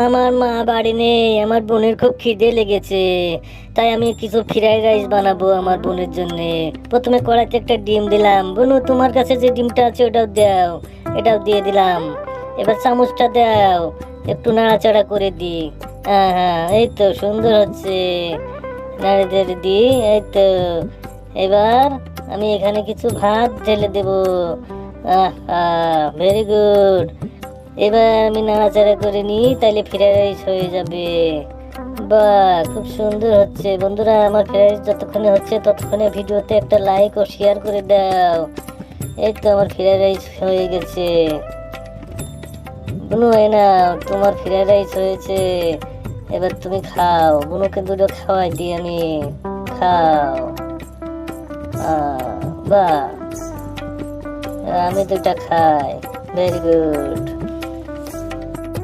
আমার মা বাড়ি নেই, আমার বোনের খুব খিদে লেগেছে। তাই আমি কিছু ফ্রাইড রাইস বানাবো আমার বোনের জন্য। প্রথমে কড়াইতে একটা ডিম দিলাম। বোনু, তোমার কাছে যে ডিমটা আছে ওটাও দাও। এটাও দিয়ে দিলাম। এবার চামচটা দাও, একটু নাড়াচাড়া করে দি। হ্যাঁ হ্যাঁ, এই তো সুন্দর হচ্ছে। নাড়ে ঢেড়ে দি, এই তো। এবার আমি এখানে কিছু ভাত ঢেলে দেবো। আহা, ভেরি গুড। এবার আমি নাড়াচাড়া করে নিই, তাইলে ফ্রাইড রাইস হয়ে যাবে। বাহ, খুব সুন্দর হচ্ছে। বন্ধুরা, আমার ফ্রাইড রাইস যতক্ষণে হচ্ছে ততক্ষণে ভিডিওতে একটা লাইক ও শেয়ার করে দাও। এই তো আমার ফ্রাইড রাইস হয়ে গেছে। বুনু, এই না, তোমার ফ্রাইড রাইস হয়েছে। এবার তুমি খাও। বুনুকে দুটো খাওয়াই দিই আমি। খাও। বাহ, আমি দুটা খাই। Very good.